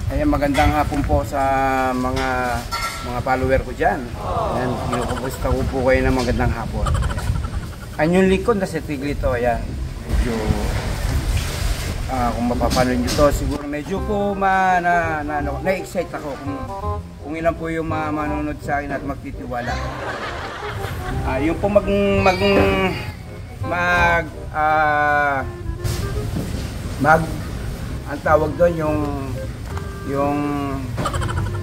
Ayan, magandang hapon po sa mga follower ko dyan. Ayan, kinukumusta ko po kayo ng magandang hapon. Ayan yung likod na si Tiglito. Ayan, medyo kung mapapanood nyo to, siguro medyo po na-excite ako kung ilan po yung manonood sa akin at magtitiwala. Yung po ang tawag doon yung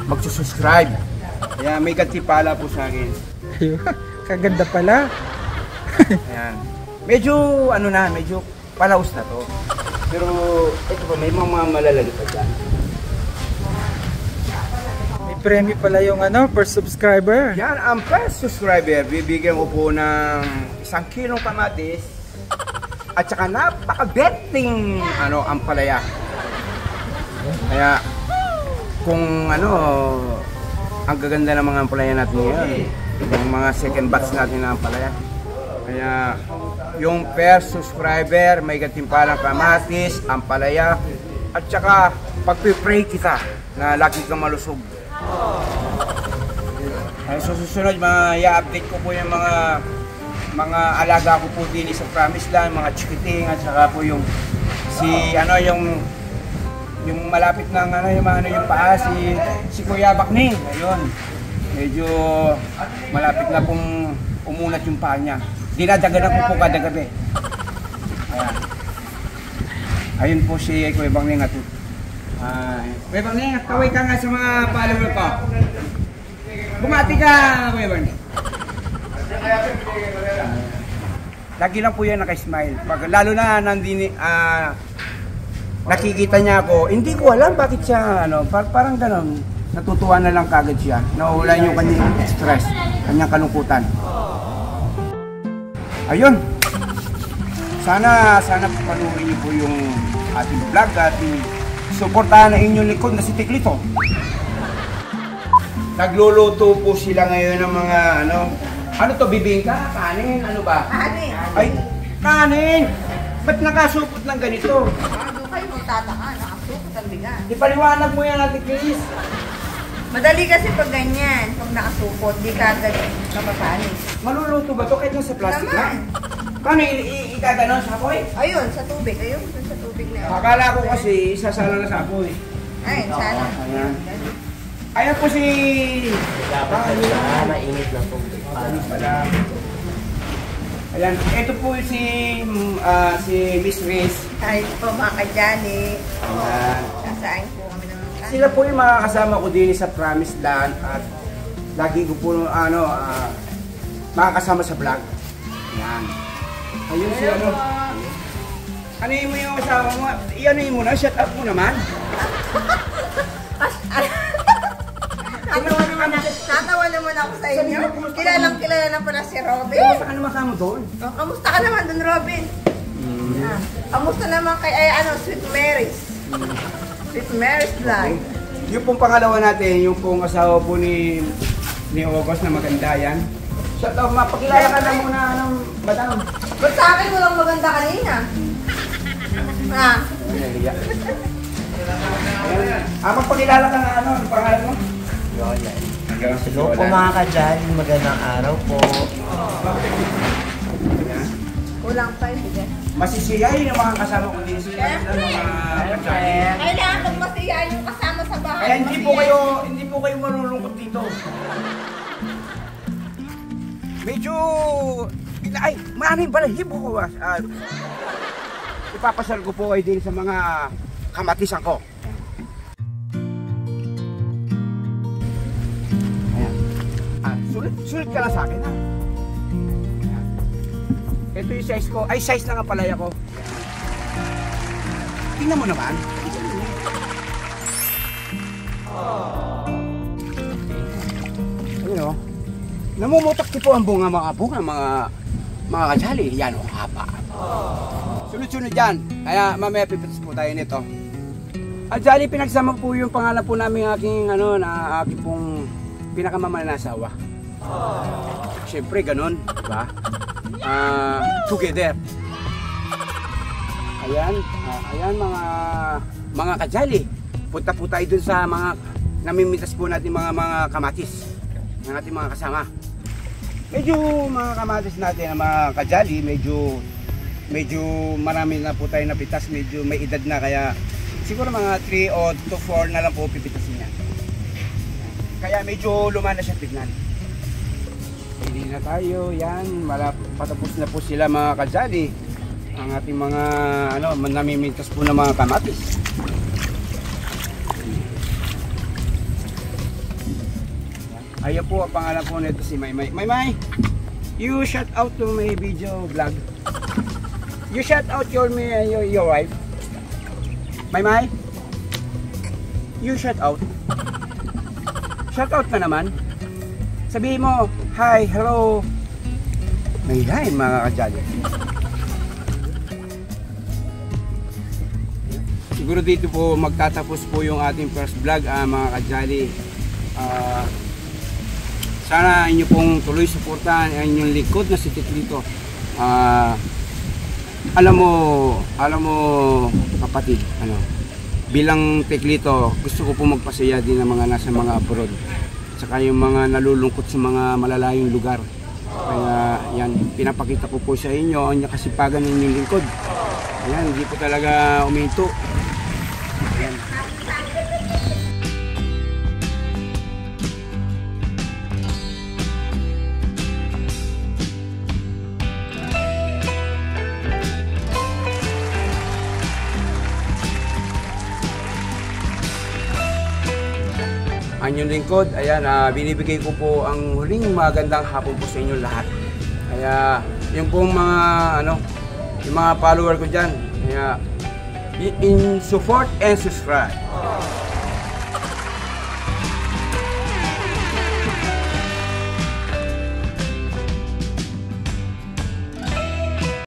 magsusubscribe. Kaya may kantipala po sa akin. Kaganda pala. Ayan. Medyo medyo palaos na to. Pero ito pa, may mga malalagi pa dyan. May premyo pala yung first subscriber. Yan, ang first subscriber, bibigyan ko po ng 1 kilong kamatis at saka napaka-betting ampalaya. Kaya kung ang gaganda ng mga ampalaya natin ngayon, yung mga second batch natin na ampalaya. Kaya yung first subscriber may gantimpalang kamatis, ampalaya, at saka pagpipray kita na lagi kang malusog. Ay, so susunod, i-update ko po yung mga alaga ko po din sa Promised Land, mga chikiting, at saka po yung yung malapit ng yung paa, si Kuya Bakning. Ayun, medyo malapit na pong umunat yung paa niya. Dinadaganan ko po kada gabi. Ayan. Ayun po si Kuya Bakning at Kuya Bakning, kaway ka nga sa mga follower ko. Bumati ka, Kuya Bakning. Lagi lang po yan naka-smile. Lalo na nakikita niya ako, hindi ko alam bakit siya, parang gano'n, natutuwa na lang kagad siya. Nawala yung kanyang stress, kanyang kalungkutan. Ayun. Sana panuorin niyo po yung ating vlog at suportahan na inyong likod na si Tiglito. Nagluluto po sila ngayon ng mga ano to, bibingka? Kanin? Ano ba? Kanin. Ay, kanin! Ba't nakasupot ng ganito? Ano kayo magtataka? Nakasupot ang bigas. Ipaliwanag mo yan, Ate Chris. Madali kasi pag ganyan, pag nakasupot, di ka agad kamapanis. Maluluto ba to kahit nasa plastic Naman. na? Paano ikaganon sa apoy? Ayun, sa tubig. Ayun, sa tubig na yun. Akala ko kasi isasala na sa apoy. Ayun, sana. Ayan. Ayan po si... mainit na po. Ayan, ito po si Miss Riz. Kahit po mga kadyani. Ayan. Sasaan po kami ng mga. Sila po yung mga kasama ko din sa Promised Land at lagi ko po makakasama sa vlog. Ayan. Ayun si Ano mo yung kasama mo? Iyan mo na, shut up mo naman. Natawa naman ako sa inyo. Kilala na pala si Robin. Kamusta ka naman kamo doon? Oh, kamusta ka naman doon, Robin? Kamusta naman kay Sweet Mary's? Sweet Mary's Vlog. Yung pong pangalawa natin, yung pong asawa po ni August na maganda yan. Shut up, mapakilala ka na muna ng madam. Ba't sa akin walang maganda kanina? Magpakilala ka na ang pangalan mo? Yola. Hello po mga kadyali, magandang araw po. Kulang pa yung bigas. Masisiyahin yung mga kasama ko din sila ng mga kadyali. Kailangan pag masiyahin yung kasama sa bahay. Kaya hindi po kayo marulungkot dito. Medyo maraming balahibo ko. Ipapasal ko po kayo din sa mga kamatisan ko. Sulit ka lang sa akin, ha? Ito yung size ko. Ay, size na nga palaya ko. Tingnan mo naman. Ayun, o. Namumutak po ang bunga, mga kadyali. Yan, o, haba. Sunod-sunod yan. Kaya mamaya pipitas po tayo nito. Kadyali, pinagsama po yung pangalan po namin aking pong pinakamamahal na asawa. Siyempre, ganun, diba? Together. Ayan, mga kadyali. punta po tayo dun sa mga namimitas po natin mga kamatis ng ating mga kasama. Medyo mga kamatis natin, mga kajali, medyo marami na po tayo napitas, medyo may edad na, kaya siguro mga 3 o 4 na lang po pipitasin niya. Kaya medyo lumana siya tignan. Hindi na tayo, yan, patapos na po sila mga kajali. Ang ating mga namimitas po ng mga kamatis. Ayan po ang pangalan po nito, si Maymay. Maymay, you shout out to my video vlog. You shout out your wife. Maymay, you shout out. Shout out ka naman. Sabihin mo, hi, hello. May hi mga kajali. Siguro dito po magtatapos po yung ating first vlog, mga kajali. Sana inyo pong tuloy suportahan ang inyong likod na si Tiklito. Alam mo kapatid, bilang Tiklito, gusto ko po magpasaya din ng mga nasa mga abroad. Saka yung mga nalulungkot sa mga malalayong lugar. Kaya yan, pinapakita ko po sa inyo ang kasipagan ng inyong lingkod. Ayan, hindi po talaga uminto. Ayan. Ang inyong lingkod, ayan, binibigay ko po ang huling magandang hapon po sa inyo lahat. Kaya yung pong mga yung mga follower ko dyan, kaya in support and subscribe.